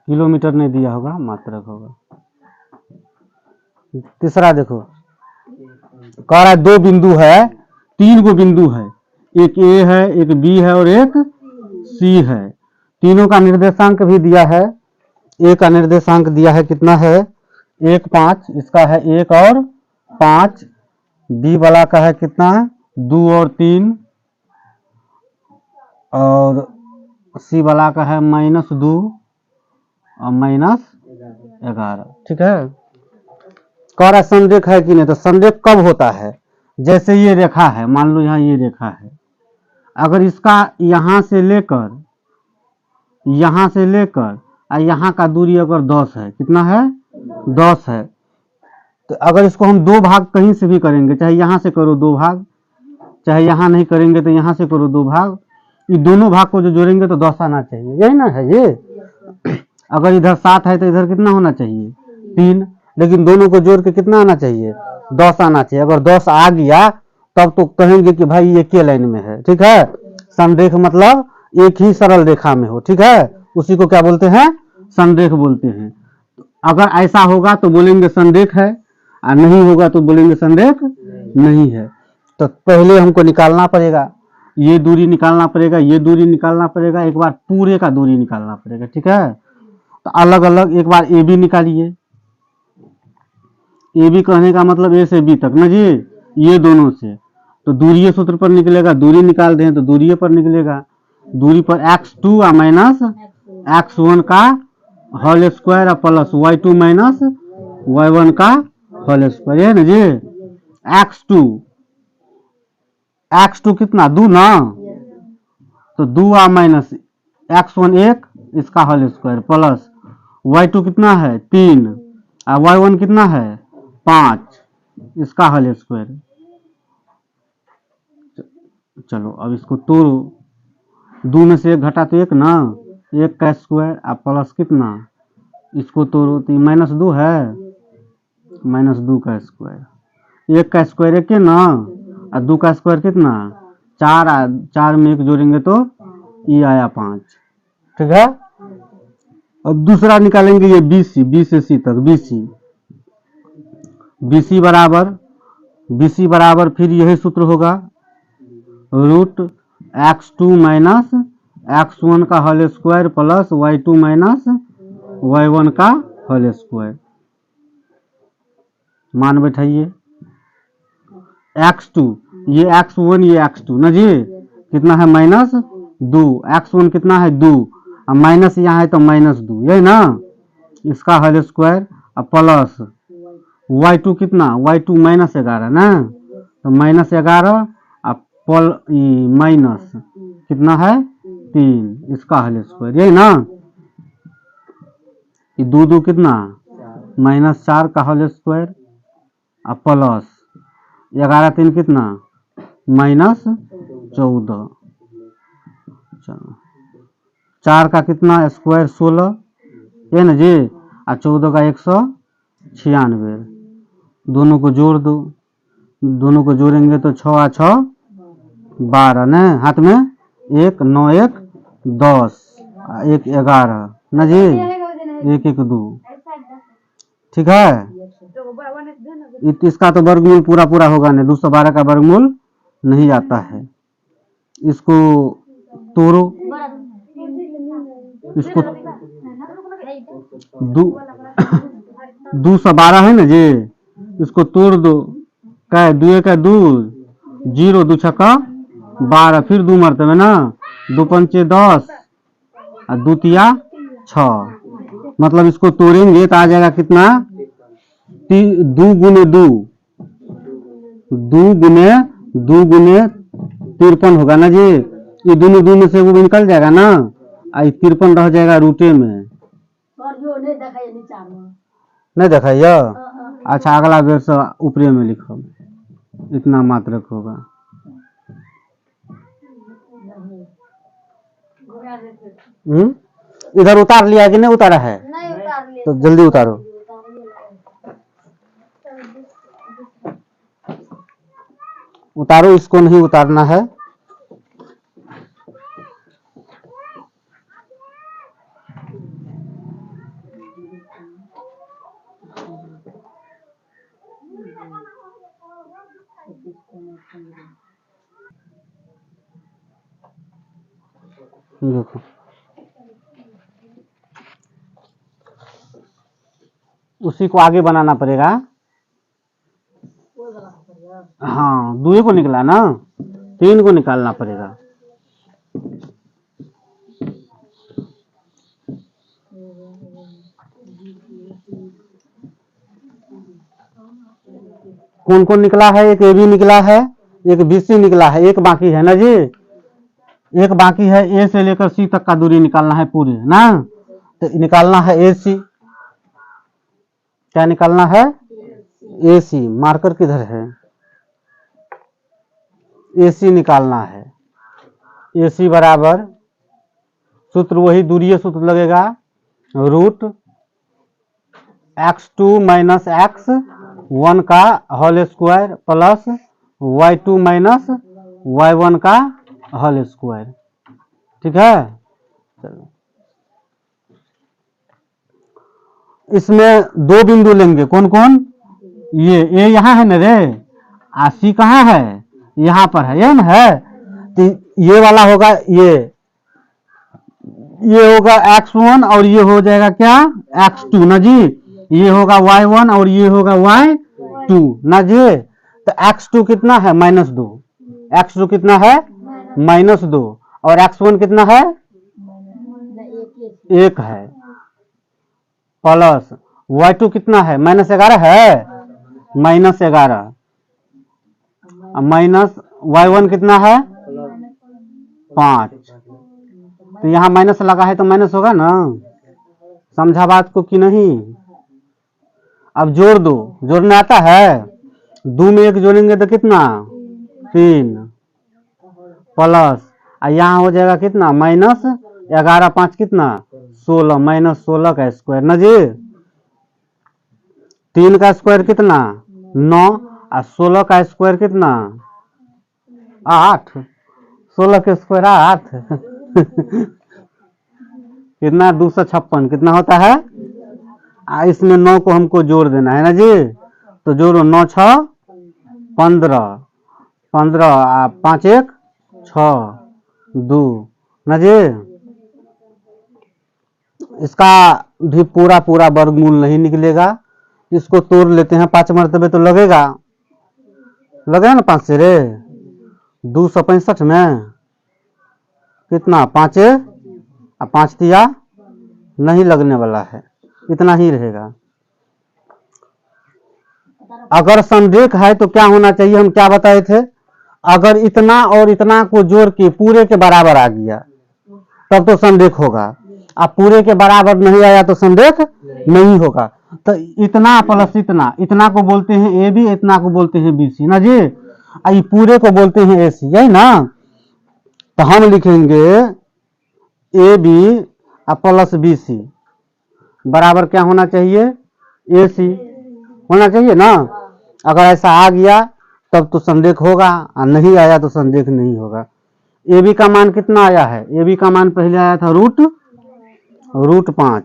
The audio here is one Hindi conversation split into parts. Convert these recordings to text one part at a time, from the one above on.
किलोमीटर नहीं दिया होगा, मात्रक होगा। तीसरा देखो, कह रहा है 2 बिंदु है, 3 गो बिंदु है, एक ए है, एक बी है और एक सी है। तीनों का निर्देशांक भी दिया है। ए का निर्देशांक दिया है कितना है 1 5, इसका है 1 और 5। बी वाला का है कितना 2 और 3, और सी वाला का है -2 और -11। ठीक है। कह रहा संरेख है कि नहीं, तो संरेख कब होता है, जैसे ये रेखा है, मान लो यहाँ ये रेखा है, अगर इसका यहाँ से लेकर यहाँ का दूरी अगर 10 है, कितना है 10 है, तो अगर इसको हम 2 भाग कहीं से भी करेंगे, चाहे यहाँ से करो 2 भाग, चाहे यहाँ नहीं करेंगे तो यहाँ से करो 2 भाग, ये दोनों भाग को जो जोड़ेंगे तो 10 आना चाहिए, यही ना है ये। अगर इधर 7 है तो इधर कितना होना चाहिए 3, लेकिन दोनों को जोड़ के कितना आना चाहिए 10 आना चाहिए। अगर 10 आ गया तब तो कहेंगे कि भाई ये के लाइन में है। ठीक है। संरेख मतलब एक ही सरल रेखा में हो। ठीक है, उसी को क्या बोलते हैं संरेख बोलते हैं। अगर ऐसा होगा तो बोलेंगे संरेख है, और नहीं होगा तो बोलेंगे संरेख नहीं है। तो पहले हमको निकालना पड़ेगा, ये दूरी निकालना पड़ेगा, ये दूरी निकालना पड़ेगा, एक बार पूरे का दूरी निकालना पड़ेगा। ठीक है। तो अलग अलग एक बार ए बी निकालिए। ए बी कहने का मतलब ए से बी तक ना जी, ये दोनों से, तो दूरीय सूत्र पर निकलेगा, दूरी निकाल दें तो दूरीय पर निकलेगा। दूरी पर x2 और माइनस x1 का होल स्क्वायर और प्लस y2 माइनस y1 का होल स्क्वायर, है ना जी। x2 कितना 2 ना, तो 2 और माइनस x1 1, इसका होल स्क्वायर प्लस y2 कितना है 3 और y1 कितना है 5, इसका होल स्क्वायर। चलो अब इसको तोड़ो, 2 में से 1 घटा तो 1 ना, 1 का स्क्वायर और प्लस कितना, इसको तोड़ो तो -2 है, -2 का स्क्वायर, 1 का स्क्वायर 1 ना, और 2 का स्क्वायर कितना 4, 4 में 1 जोड़ेंगे तो ये आया 5। ठीक है। अब दूसरा निकालेंगे ये BC, B से C तक, BC बराबर फिर यही सूत्र होगा, √x2 माइनस x1 का whole square plus y2 minus y1 का होल स्क्वायर। मान बैठाइए, x2 ये x1 ये x2 ना जी, कितना है -2, x1 कितना है 2 और माइनस यहाँ है तो -2, यही ना, इसका होल स्क्वायर और प्लस y2 कितना, y2 -11 ना, तो -11 और माइनस कितना है 3, इसका होल स्क्वायर, यही ना। ये 2 कितना -4 का होल स्क्वायर और प्लस 11 3 कितना -14। चलो 4 का कितना स्क्वायर 16, है ना जी, और 14 का 196। दोनों को जोड़ दो, दोनों को जोड़ेंगे तो 6 और 6 12 न, हाथ में 1 9 1 10 1 11 ना जी, 1 1 2। ठीक है। इसका तो वर्गमूल पूरा होगा नहीं, 212 का वर्गमूल नहीं आता है। इसको तोड़ो, इसको 212 है ना जी, इसको तोड़ दो, क्या 2 का 2 0, 2 छक्का 12, फिर 2 मरतबे ना, 2 पंचे 10 और 2 तिया 6, मतलब इसको तोड़ेंगे तो आ जाएगा कितना 2 गुने 2 गुने 53 होगा ना जी। ये दोनों 2 में से वो निकल जाएगा ना, 53 रह जाएगा रूटे में, नहीं दिखाइए। अच्छा अगला बेर से ऊपरे में लिखो, इतना मात्रक होगा। इधर उतार लिया कि नहीं उतारा है, तो जल्दी उतारो। उतारो, इसको नहीं उतारना है। देखो उसी को आगे बनाना पड़ेगा। हाँ, 2 को निकला ना, 3 को निकालना पड़ेगा। कौन कौन निकला है? एक AB निकला है, एक BC निकला है, एक बाकी है ना जी, एक बाकी है। A से लेकर C तक का दूरी निकालना है पूरे ना, तो निकालना है AC। क्या निकालना है? AC। मार्कर किधर है? AC निकालना है। AC बराबर सूत्र वही दूरीय सूत्र लगेगा, रूट x2 माइनस x1 का whole square plus y2 minus y1 का होल स्क्वायर। ठीक है, चलो इसमें 2 बिंदु लेंगे। कौन कौन? ये A यहाँ है ना रे, C कहाँ है? यहाँ पर है, ये ना है। तो ये वाला होगा, ये होगा x1 और ये हो जाएगा क्या? x2 ना जी। ये होगा y1 और ये होगा y2 ना जी। तो x2 कितना है? -2। x2 कितना है? -2। और x1 कितना है? 1 है। प्लस y2 कितना है? -11 है, -11। माइनस y1 कितना है? 5। तो यहाँ माइनस लगा है तो माइनस होगा ना। समझा बात को कि नहीं? अब जोड़ दो, जोड़ने आता है? 2 में 1 जोड़ेंगे तो कितना? 3 प्लस यहाँ हो जाएगा कितना? -11 5 कितना? 16, -16 का स्क्वायर ना जी। 3 का स्क्वायर कितना? 9 और 16 का स्क्वायर कितना? 8। 16 के स्क्वायर 8 कितना? 256 कितना होता है? इसमें 9 को हमको जोड़ देना है ना जी। तो जोड़ो, 9 6 15, 15 5 1 6 2 ना जी। इसका भी पूरा वर्गमूल नहीं निकलेगा, इसको तोड़ लेते हैं। 5 मरतबे तो लगेगा ना 5 से रे। 265 में कितना? 5 और 5 दिया, नहीं लगने वाला है, इतना ही रहेगा। अगर संरेख है तो क्या होना चाहिए? हम क्या बताए थे? अगर इतना और इतना को जोड़ के पूरे के बराबर आ गया तब तो संरेख होगा। अब पूरे के बराबर नहीं आया तो संरेख नहीं होगा। तो इतना प्लस इतना, इतना को बोलते हैं AB, इतना को बोलते हैं BC ना जी। ये पूरे को बोलते हैं AC, यही ना। तो हम लिखेंगे AB प्लस BC बराबर क्या होना चाहिए? AC होना चाहिए ना। अगर ऐसा आ गया तब तो संरेख होगा, और नहीं आया तो संरेख नहीं होगा। AB का मान कितना आया है? AB का मान पहले आया था √5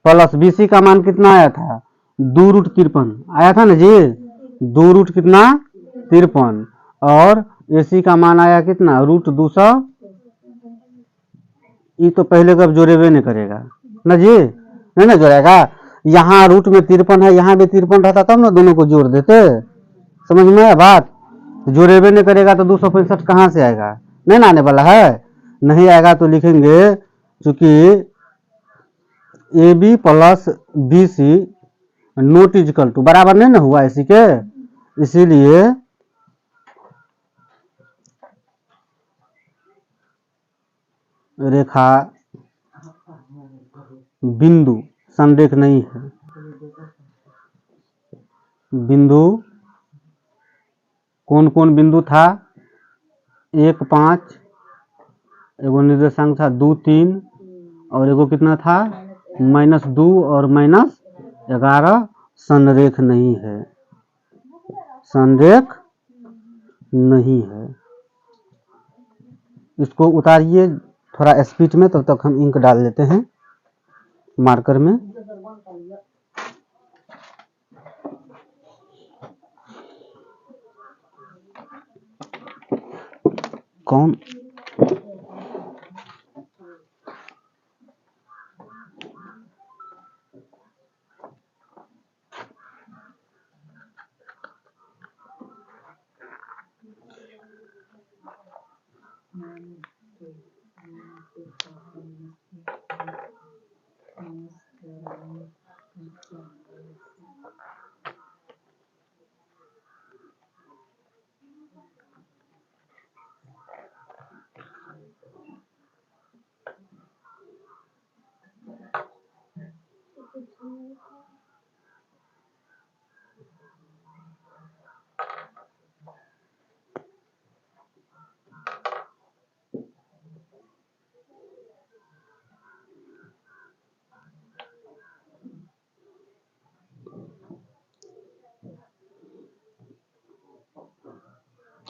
प्लस BC का मान कितना आया था? 2√53 आया था ना जी। 2 कितना? 53। और AC का मान आया कितना? √200। ये तो पहले कब जोड़ेबे नहीं करेगा ना जी, नहीं ना जोड़ेगा। यहाँ रूट में 53 है, यहाँ भी 53 रहता तब ना दोनों को जोड़ देते। समझ में आया बात? जोड़ेबे नहीं करेगा तो 265 कहाँ से आएगा? नहीं ना आने वाला है। नहीं आएगा तो लिखेंगे चूंकि AB plus BC not equal to बराबर नहीं ना हुआ इसी के, इसीलिए रेखा बिंदु संरेख नहीं है। बिंदु कौन कौन बिंदु था? 1 5, एगो निर्देशांक था 2 3, और एगो कितना था? -2 और -11। संरेख नहीं है, संरेख नहीं है। इसको उतारिए थोड़ा स्पीड में, तब तक हम इंक डाल लेते हैं मार्कर में। कौन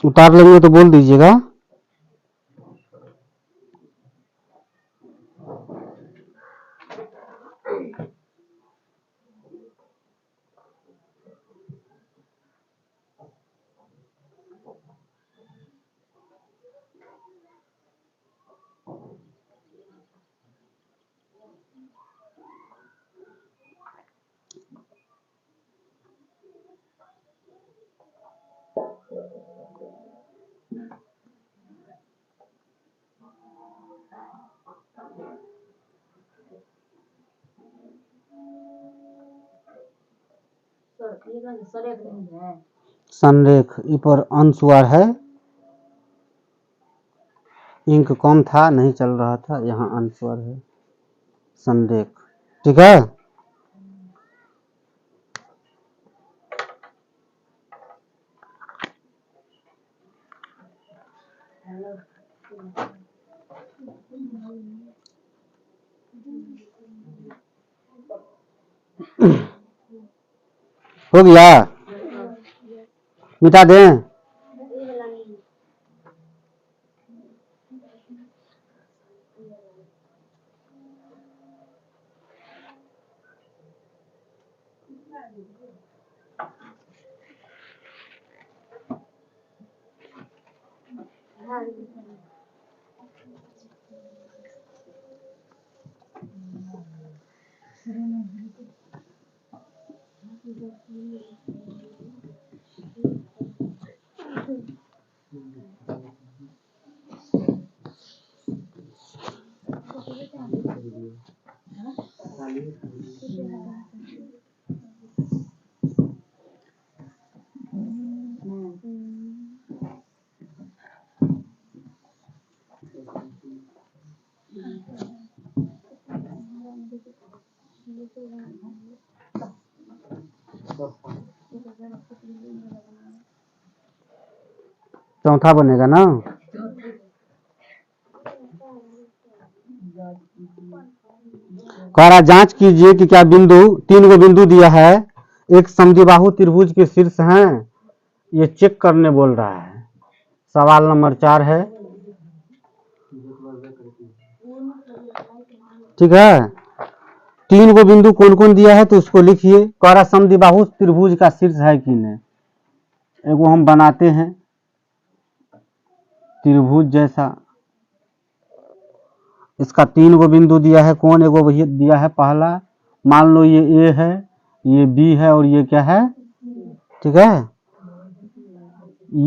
उतार लेंगे तो बोल दीजिएगा। संरेख पर अनुस्वार है, इंक कम था, नहीं चल रहा था, यहाँ अनुस्वार है संरेख। ठीक है, हो गया, मिटा दें। चौथा बनेगा ना। कह रहा जांच कीजिए कि क्या बिंदु, 3 गो बिंदु दिया है, एक समद्विबाहु त्रिभुज के शीर्ष हैं, ये चेक करने बोल रहा है। सवाल नंबर 4 है। ठीक है, 3 गो बिंदु कौन कौन दिया है तो उसको लिखिए। कह रहा समद्विबाहु त्रिभुज का शीर्ष है कि नहीं, एगो हम बनाते हैं त्रिभुज जैसा, इसका 3 गो बिंदु दिया है, कौन एगो वही दिया है पहला, मान लो ये ए है, ये बी है और ये क्या है। ठीक है,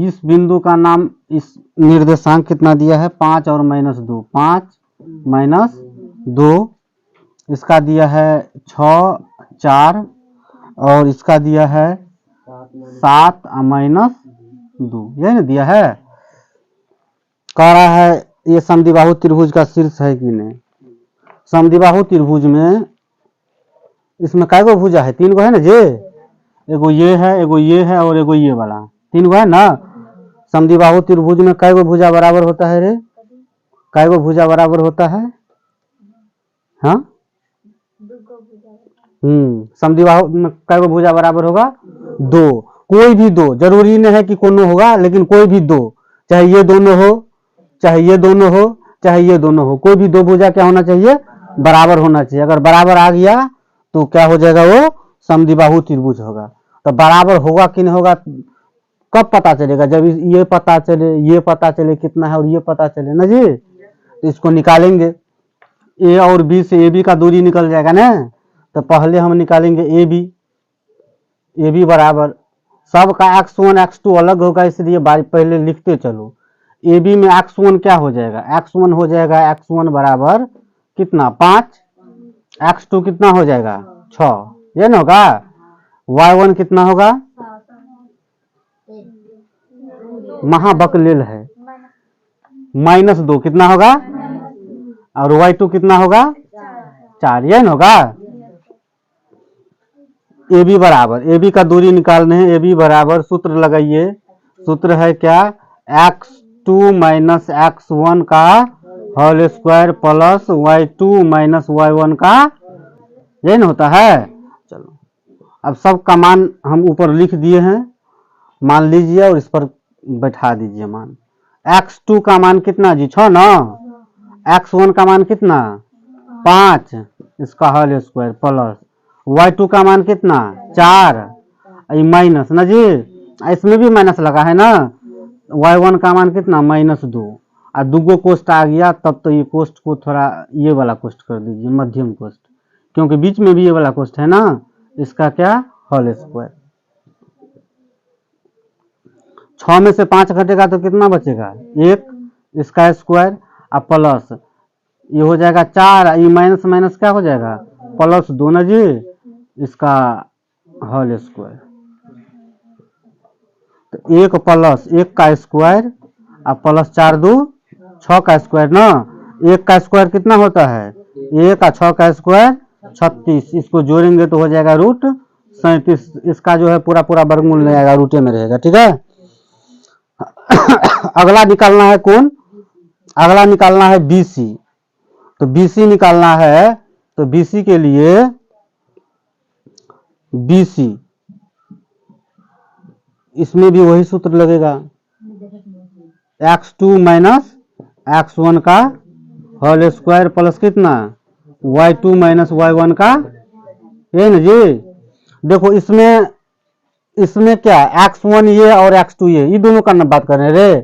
इस बिंदु का नाम, इस निर्देशांक कितना दिया है 5 और -2, 5 - 2, इसका दिया है 6 4 और इसका दिया है 7 -2, यही ना दिया है। कह रहा है ये समद्विबाहु त्रिभुज का शीर्ष है कि नहीं। समद्विबाहु त्रिभुज में इसमें कै गो भुजा है, 3 गो है ना जे, एगो ये है, एगो ये है और एगो ये वाला, 3 गो है ना। समद्विबाहु त्रिभुज में कै गो भुजा बराबर होता है रे, कै गो भुजा बराबर होता है। हाँ, समद्विबाहु में कै गो भुजा बराबर होगा, 2। कोई भी 2, जरूरी नहीं है कि कोनो होगा, लेकिन कोई भी 2, चाहे ये दोनों हो, चाहे ये दोनों हो, चाहे ये दोनों हो, कोई भी 2 भुजा क्या होना चाहिए, बराबर होना चाहिए। अगर बराबर आ गया तो क्या हो जाएगा, वो समद्विबाहु त्रिभुज होगा। तो बराबर होगा कि नहीं होगा, कब पता चलेगा? जब ये पता चले कितना है और ये पता चले ना जी, तो इसको निकालेंगे। ए और बी से ए बी का दूरी निकल जाएगा ना, तो पहले हम निकालेंगे ए बी बराबर, सब का x1 x2 अलग होगा, इसलिए पहले लिखते चलो। ए बी में x1 क्या हो जाएगा? x1 हो जाएगा x1 बराबर कितना 5, x2 कितना हो जाएगा 6, ये ना होगा। y1 कितना होगा? महाबकलेल है, -2 कितना होगा? और y2 कितना होगा? 4, ये ना होगा। ए बी बराबर, ए बी का दूरी निकालने हैं, ए बी बराबर सूत्र लगाइए, सूत्र है क्या? x2 माइनस x1 का whole square plus y2 minus y1 का, ये ना होता है। चलो अब सब का मान हम ऊपर लिख दिए हैं, मान लीजिए और इस पर बैठा दीजिए मान। x2 का मान कितना जी? 6 ना। x1 का मान कितना? 5, इसका होल स्क्वायर प्लस y2 का मान कितना? 4, माइनस ना जी, इसमें भी माइनस लगा है ना। y1 का मान कितना? -2, और दूगो कोष्ट आ गया, तब तो ये कोष्ट को थोड़ा ये वाला कोष्ट कर दीजिए, मध्यम कोष्ट, क्योंकि बीच में भी ये वाला कोष्ट है ना। इसका क्या? Whole square. 6 में से 5 घटेगा तो कितना बचेगा? 1, इसका स्क्वायर और प्लस ये हो जाएगा 4, ये माइनस माइनस क्या हो जाएगा? +2 ना जी, इसका होल स्क्वायर। तो 1 प्लस 1 का स्क्वायर और प्लस 4 2 6 का स्क्वायर ना। 1 का स्क्वायर कितना होता है? 1 और 6 का स्क्वायर 36, इसको जोड़ेंगे तो हो जाएगा √37, इसका जो है पूरा पूरा वर्गमूल नहीं आएगा, रूटे में रहेगा, ठीक है। अगला निकालना है कौन? अगला निकालना है BC। तो BC निकालना है, तो BC के लिए BC इसमें भी वही सूत्र लगेगा, x2 माइनस x1 का होल स्क्वायर प्लस कितना? y2 माइनस y1 का, ये ना जी। देखो इसमें क्या x1 ये और x2 ये दोनों का बात कर रहे हैं रे।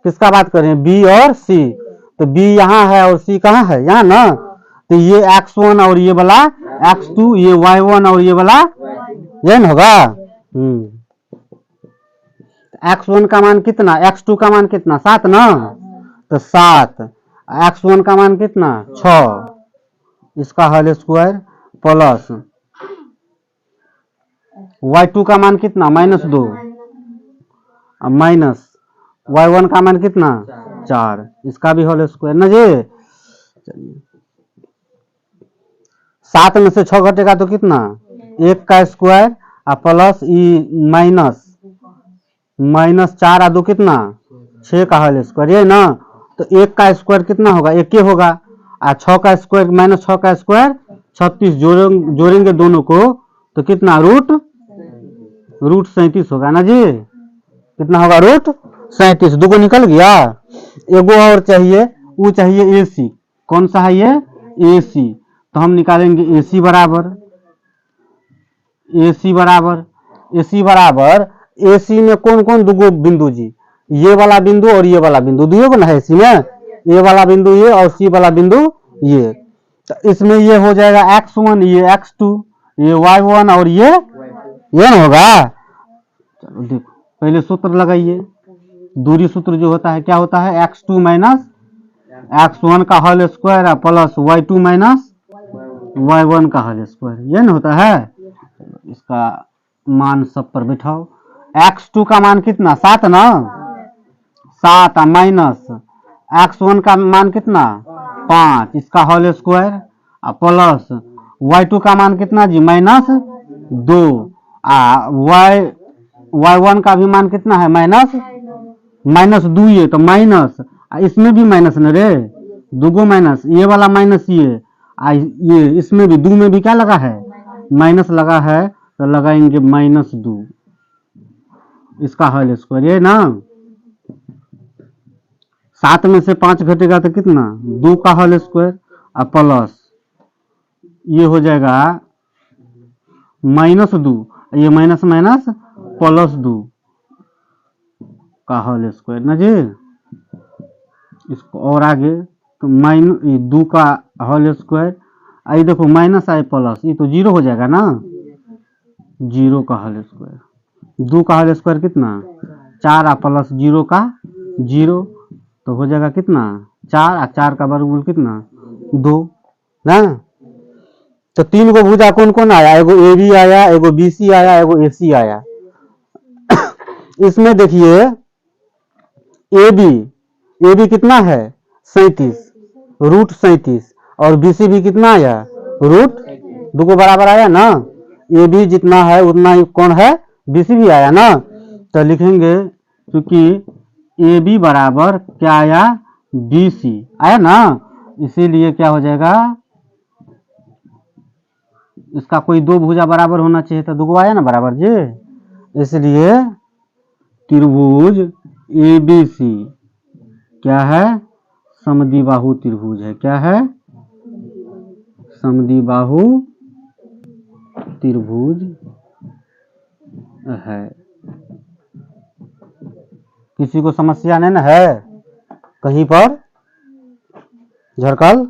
किसका बात कर रहे हैं? B और C। तो B यहाँ है और C कहाँ है? यहाँ ना। तो ये x1 और ये वाला x2, ये y1 और ये वाला, ये ना होगा। x1 का मान कितना? x2 का मान कितना? 7 ना। तो 7, x1 का मान कितना? 6, इसका होल स्क्वायर प्लस y2 का मान कितना? -2, माइनस y1 का मान कितना? 4, इसका भी होल स्क्वायर ना जी। चलिए 7 में से 6 घटेगा तो कितना? 1 का स्क्वायर और प्लस माइनस 4 और 2 कितना? 6 का होल स्क्वायर, ये ना। तो 1 का स्क्वायर कितना होगा? 1 ही होगा, और 6 का स्क्वायर माइनस 6 का स्क्वायर 36, जोड़ेंगे दोनों को तो कितना? √37 होगा ना जी। कितना होगा? √37, दो निकल गया। एगो और चाहिए, वो चाहिए AC। कौन सा है ये? AC। तो हम निकालेंगे AC बराबर AC में कौन कौन दुगो बिंदु जी? ये वाला बिंदु और ये वाला बिंदु, दुगो को ना है AC में, ये वाला बिंदु ये और C वाला बिंदु ये। तो इसमें ये हो जाएगा x1, ये x2, ये y1 और ये ना होगा। चलो देखो पहले सूत्र लगाइए, दूरी सूत्र जो होता है क्या होता है? x2 माइनस x1 का whole square plus y2 minus y1 का होल स्क्वायर, ये ना होता है। इसका मान सब पर बिठाओ। x2 का मान कितना? 7 ना। 7 माइनस x1 का मान कितना? 5, इसका होल स्क्वायर प्लस y2 का मान कितना जी? -2, y1 का भी मान कितना है? -2, ये तो माइनस, इसमें भी माइनस न रे, दूगो माइनस, ये वाला माइनस ये इसमें भी 2 में भी क्या लगा है? माइनस लगा है, तो लगाएंगे -2, इसका होल स्क्वायर, ये ना। 7 में से 5 घटेगा तो कितना? 2 का होल स्क्वायर और प्लस ये हो जाएगा -2, ये माइनस माइनस +2, का होल स्क्वायर ना जी। इसको और आगे तो दो का होल स्क्वायर, आई देखो माइनस आई प्लस, ये तो जीरो हो जाएगा ना, जीरो का होल स्क्वायर, दो का होल स्क्वायर कितना 4 और प्लस जीरो का जीरो, तो हो जाएगा कितना 4 और 4 का वर्गमूल कितना 2 ना। तो तीन को भुजा कौन कौन आया, एगो ए बी आया, एगो बी सी आया, एगो ए सी आया। इसमें देखिए ए बी कितना है 37 रूट 37, और बी सी भी कितना आया रूट, दो को बराबर आया ना, ए बी जितना है उतना ही कौन है बी सी भी आया ना। तो लिखेंगे क्योंकि ए बी बराबर क्या आया बी सी आया ना, इसीलिए क्या हो जाएगा, इसका कोई दो भुजा बराबर होना चाहिए, तो दो आया ना बराबर जी, इसलिए त्रिभुज ए बी सी क्या है समद्विबाहु त्रिभुज है। क्या है समद्विबाहु त्रिभुज है। किसी को समस्या नहीं ना है कहीं पर झरकल?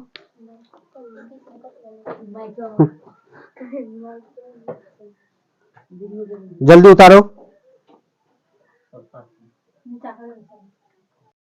जल्दी उतारो।